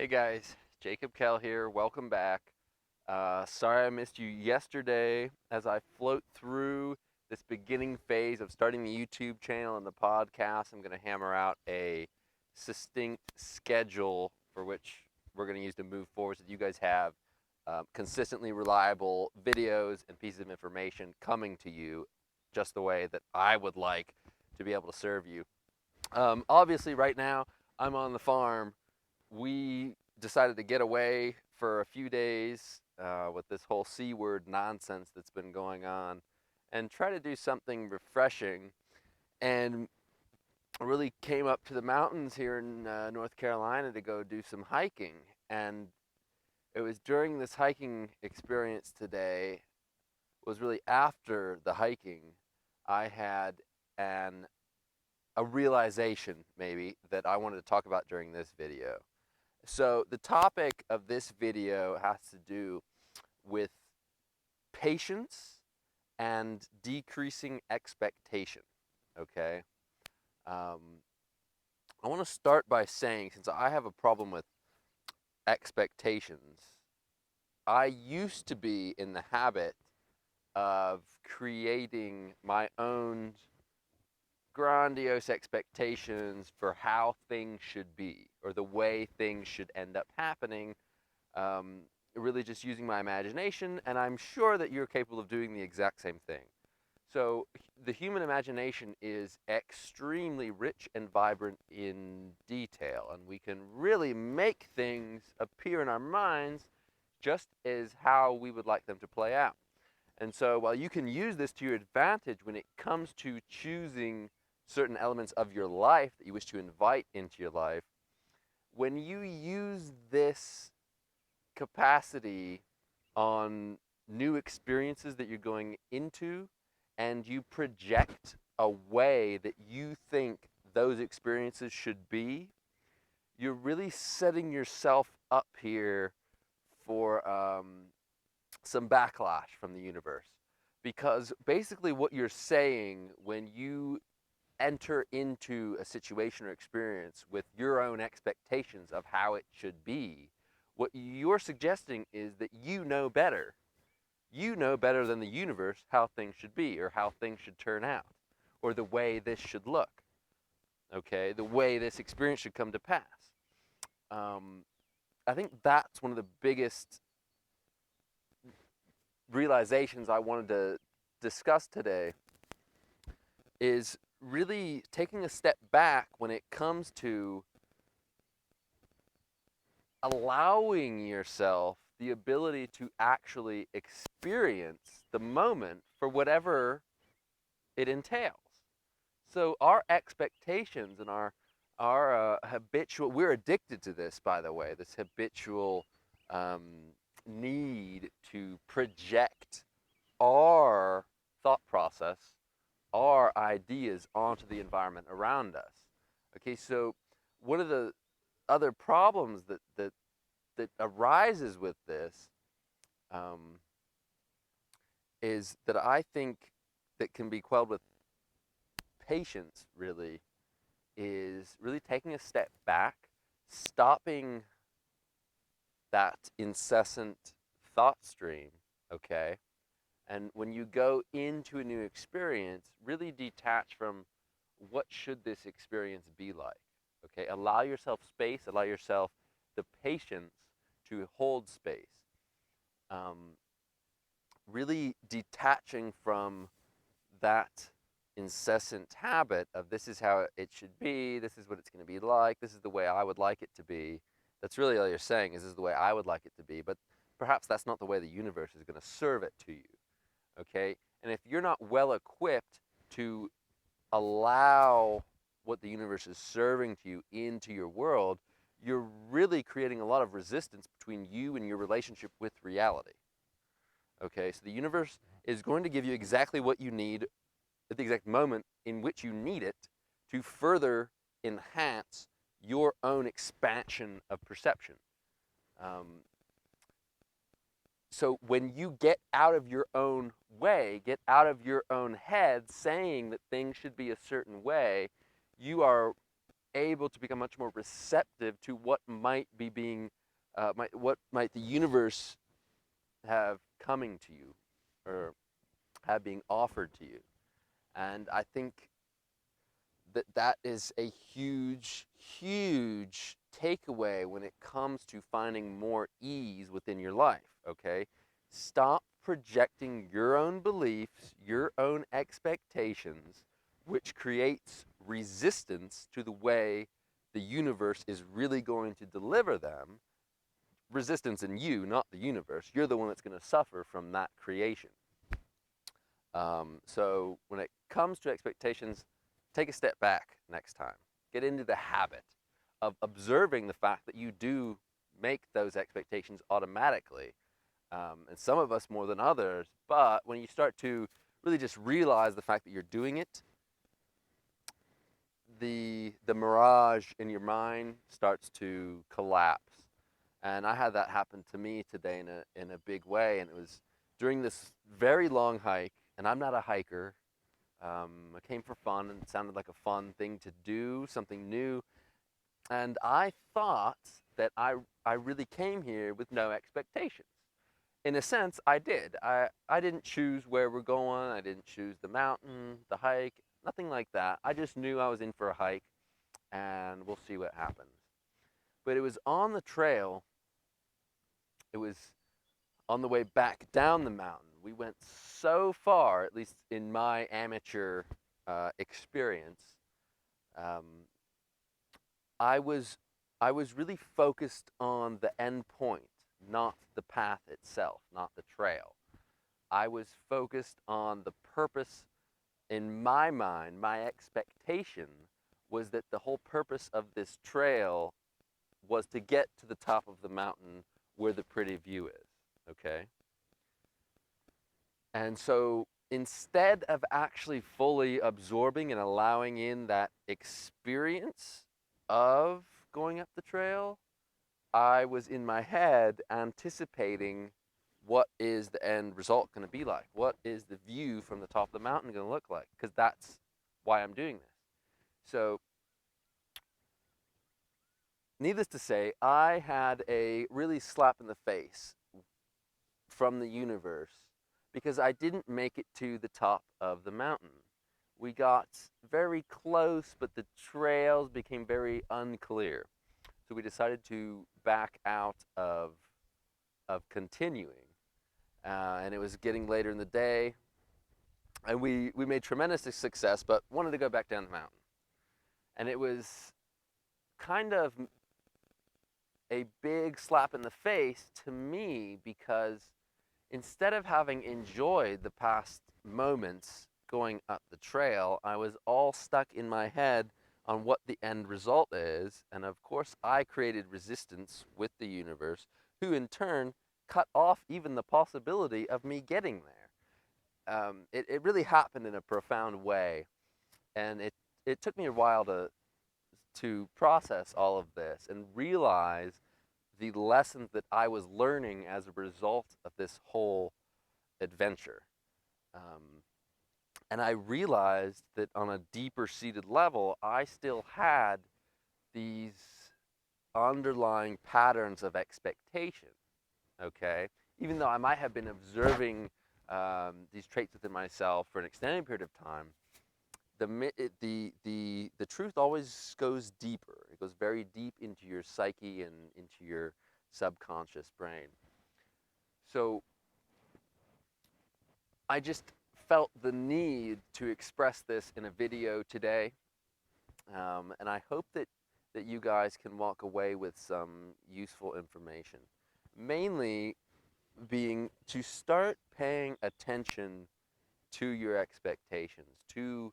Hey guys, Jacob Kell here. Welcome back. Sorry I missed you yesterday as I float through this beginning phase of starting the YouTube channel and the podcast. I'm going to hammer out a succinct schedule for which we're going to use to move forward so that you guys have consistently reliable videos and pieces of information coming to you just the way that I would like to be able to serve you. Obviously, right now, I'm on the farm. We decided to get away for a few days with this whole C word nonsense that's been going on and try to do something refreshing. And really came up to the mountains here in North Carolina to go do some hiking. And it was during this hiking experience today, was really after the hiking, I had an a realization maybe that I wanted to talk about during this video. So the topic of this video has to do with patience and decreasing expectation. Okay. Um, I want to start by saying, since I have a problem with expectations, I used to be in the habit of creating my own grandiose expectations for how things should be or the way things should end up happening, um, really just using my imagination, and I'm sure that you're capable of doing the exact same thing. So the human imagination is extremely rich and vibrant in detail, and we can really make things appear in our minds just as how we would like them to play out. And so while you can use this to your advantage when it comes to choosing certain elements of your life that you wish to invite into your life, when you use this capacity on new experiences that you're going into and you project a way that you think those experiences should be, you're really setting yourself up here for some backlash from the universe. Because basically, what you're saying when you enter into a situation or experience with your own expectations of how it should be, what you're suggesting is that you know better. You know better than the universe how things should be or how things should turn out or the way this should look, okay? The way this experience should come to pass. Um, I think that's one of the biggest realizations I wanted to discuss today is really taking a step back when it comes to allowing yourself the ability to actually experience the moment for whatever it entails. So our expectations and our habitual, we're addicted to this, by the way, this habitual um, need to project our thought process, our ideas onto the environment around us. Okay, so one of the other problems that arises with this um, is that I think that can be quelled with patience, really, is really taking a step back, stopping that incessant thought stream, okay? And when you go into a new experience, really detach from what should this experience be like, okay? Allow yourself space, allow yourself the patience to hold space. Um, really detaching from that incessant habit of this is how it should be, this is what it's going to be like, this is the way I would like it to be. That's really all you're saying is this is the way I would like it to be, but perhaps that's not the way the universe is going to serve it to you, okay? And if you're not well equipped to allow what the universe is serving to you into your world, you're really creating a lot of resistance between you and your relationship with reality. Okay, so the universe is going to give you exactly what you need at the exact moment in which you need it to further enhance your own expansion of perception. Um, so when you get out of your own way, get out of your own head saying that things should be a certain way, you are able to become much more receptive to what might be being, what might the universe have coming to you, or have being offered to you. And I think that that is a huge, huge takeaway when it comes to finding more ease within your life, okay? Stop projecting your own beliefs, your own expectations, which creates resistance to the way the universe is really going to deliver them. Resistance in you, not the universe. You're the one that's going to suffer from that creation. So when it comes to expectations, take a step back next time. Get into the habit of observing the fact that you do make those expectations automatically. And some of us more than others, but when you start to really just realize the fact that you're doing it, the mirage in your mind starts to collapse. And I had that happen to me today in a big way, and it was during this very long hike, and I'm not a hiker. I came for fun, and it sounded like a fun thing to do, something new. And I thought that I really came here with no expectations. In a sense, I did. I didn't choose where we're going. I didn't choose the mountain, the hike, nothing like that. I just knew I was in for a hike, and we'll see what happens. But it was on the trail. It was on the way back down the mountain. We went so far, at least in my amateur experience. Um, I was I was really focused on the end point, not the path itself, not the trail. I was focused on the purpose in my mind. My expectation was that the whole purpose of this trail was to get to the top of the mountain where the pretty view is. Okay? And so instead of actually fully absorbing and allowing in that experience of going up the trail, I was in my head anticipating what is the end result going to be like? What is the view from the top of the mountain going to look like? Because that's why I'm doing this. So, needless to say, I had a really slap in the face from the universe because I didn't make it to the top of the mountain. We got very close, but the trails became very unclear. So we decided to back out of continuing. And it was getting later in the day, and we made tremendous success, but wanted to go back down the mountain. And it was kind of a big slap in the face to me because instead of having enjoyed the past moments going up the trail, I was all stuck in my head on what the end result is. And of course, I created resistance with the universe, who in turn cut off even the possibility of me getting there. It really happened in a profound way. And it took me a while to process all of this and realize the lessons that I was learning as a result of this whole adventure. Um, and I realized that on a deeper seated level, I still had these underlying patterns of expectation, okay? Even though I might have been observing these traits within myself for an extended period of time, the truth always goes deeper. It goes very deep into your psyche and into your subconscious brain. So I just felt the need to express this in a video today, and I hope that you guys can walk away with some useful information. Mainly being to start paying attention to your expectations, to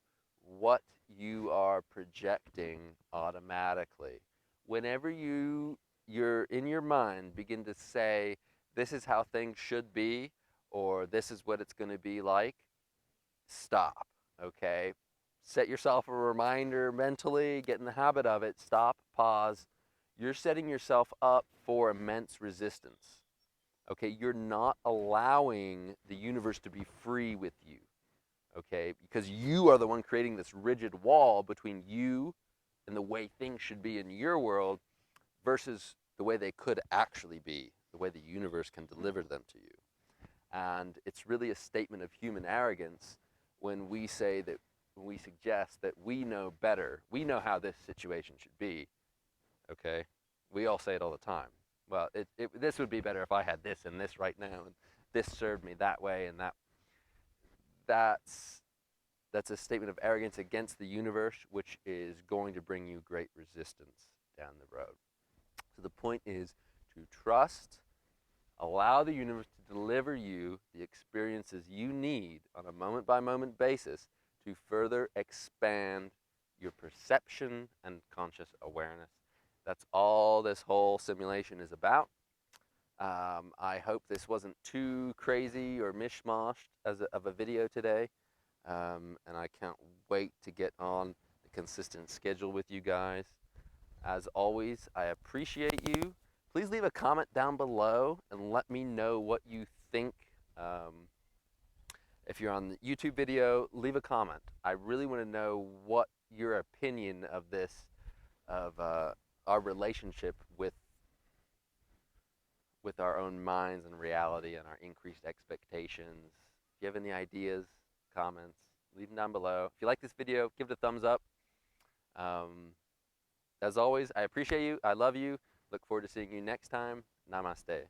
what you are projecting automatically. Whenever you're in your mind begin to say, this is how things should be, or this is what it's going to be like, stop, okay? Set yourself a reminder mentally, get in the habit of it, stop, pause. You're setting yourself up for immense resistance, okay? You're not allowing the universe to be free with you, okay? Because you are the one creating this rigid wall between you, and the way things should be in your world versus the way they could actually be, the way the universe can deliver them to you. And it's really a statement of human arrogance when we say that, when we suggest that we know better, we know how this situation should be, okay? We all say it all the time. Well, this would be better if I had this and this right now, and this served me that way, and that's that's a statement of arrogance against the universe, which is going to bring you great resistance down the road. So the point is to trust, allow the universe to deliver you the experiences you need on a moment by moment basis to further expand your perception and conscious awareness. That's all this whole simulation is about. I hope this wasn't too crazy or mishmashed of a video today. And I can't wait to get on a consistent schedule with you guys. As always, I appreciate you. Please leave a comment down below and let me know what you think. If you're on the YouTube video, leave a comment. I really want to know what your opinion of this, of our relationship with our own minds and reality and our increased expectations. If you have any ideas, comments, leave them down below. If you like this video, give it a thumbs up. As always, I appreciate you. I love you. Look forward to seeing you next time. Namaste.